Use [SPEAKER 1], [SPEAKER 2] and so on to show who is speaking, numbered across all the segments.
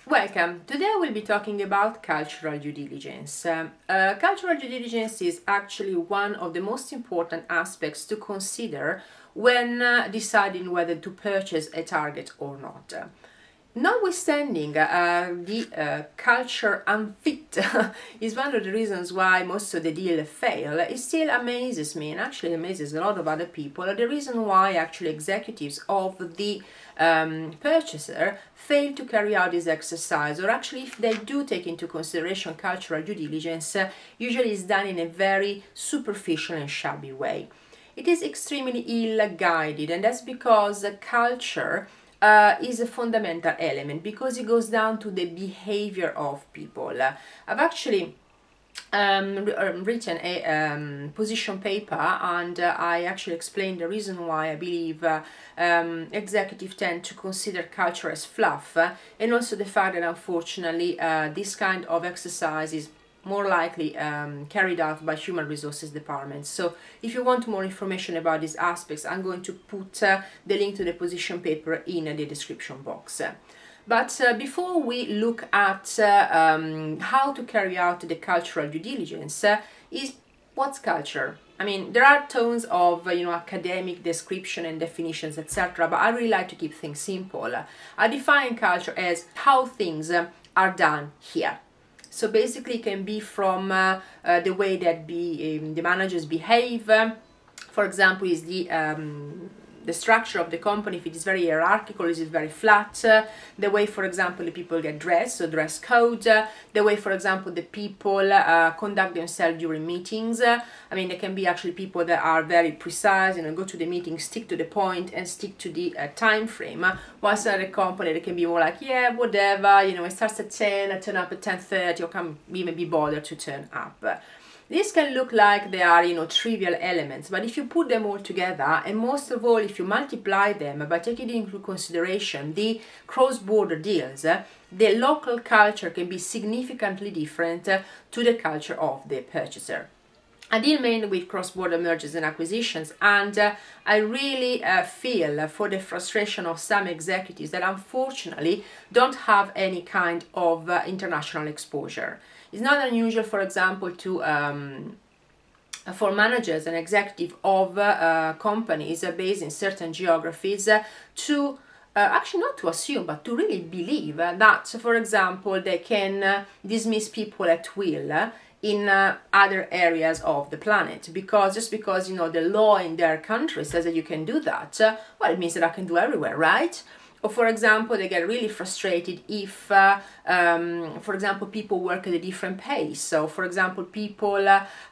[SPEAKER 1] Welcome. Today we'll be talking about cultural due diligence. Cultural due diligence is actually one of the most important aspects to consider when deciding whether to purchase a target or not. Notwithstanding the culture unfit is one of the reasons why most of the deals fail, it still amazes me and actually amazes a lot of other people. The reason why actually executives of the purchaser fail to carry out this exercise, or actually if they do take into consideration cultural due diligence, usually is done in a very superficial and shabby way. It is extremely ill-guided, and that's because culture is a fundamental element, because it goes down to the behavior of people. I've actually written a position paper, and I actually explained the reason why I believe executives tend to consider culture as fluff, and also the fact that unfortunately this kind of exercise is more likely carried out by human resources departments. So if you want more information about these aspects, I'm going to put the link to the position paper in the description box. But before we look at how to carry out the cultural due diligence, is what's culture? I mean, there are tons of academic description and definitions, etc., but I really like to keep things simple. I define culture as how things are done here. So basically it can be from the way that the managers behave. For example, is the structure of the company, if it is very hierarchical, is it very flat, the way, for example, the people get dressed, so dress code, the way, for example, the people conduct themselves during meetings. I mean, there can be actually people that are very precise, go to the meeting, stick to the point and stick to the time frame, whilst at a company they can be more like, yeah, whatever, it starts at 10, I turn up at 10:30, or can't even be bothered to turn up. This can look like they are, trivial elements, but if you put them all together, and most of all, if you multiply them by taking into consideration the cross-border deals, the local culture can be significantly different to the culture of the purchaser. I deal mainly with cross-border mergers and acquisitions, and I really feel for the frustration of some executives that unfortunately don't have any kind of international exposure. It's not unusual, for example, for managers and executives of companies based in certain geographies to actually not to assume, but to really believe that, for example, they can dismiss people at will in other areas of the planet, because just because the law in their country says that you can do that, well, it means that I can do everywhere, right? Or for example, they get really frustrated if, for example, people work at a different pace. So, for example, people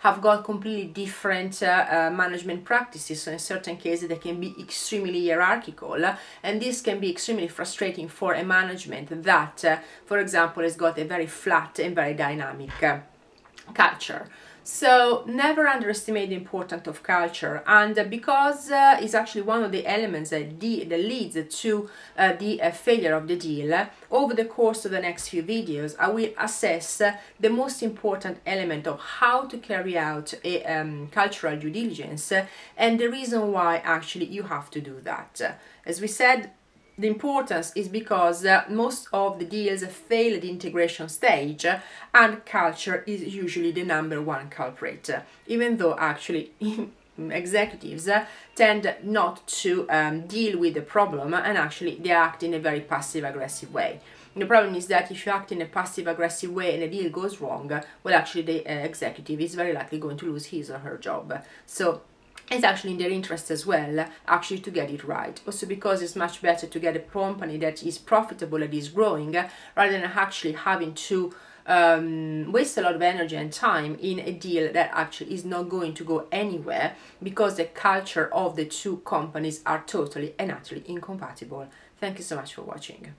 [SPEAKER 1] have got completely different management practices. So in certain cases, they can be extremely hierarchical. And this can be extremely frustrating for a management that, for example, has got a very flat and very dynamic culture. So never underestimate the importance of culture, and because it's actually one of the elements that leads to the failure of the deal, over the course of the next few videos I will assess the most important element of how to carry out a cultural due diligence, and the reason why actually you have to do that. As we said, the importance is because most of the deals fail at the integration stage, and culture is usually the #1 culprit, even though actually executives tend not to deal with the problem, and actually they act in a very passive-aggressive way. The problem is that if you act in a passive-aggressive way and a deal goes wrong, well, actually the executive is very likely going to lose his or her job. So it's actually in their interest as well actually to get it right. Also because it's much better to get a company that is profitable and is growing, rather than actually having to waste a lot of energy and time in a deal that actually is not going to go anywhere, because the culture of the two companies are totally and utterly incompatible. Thank you so much for watching.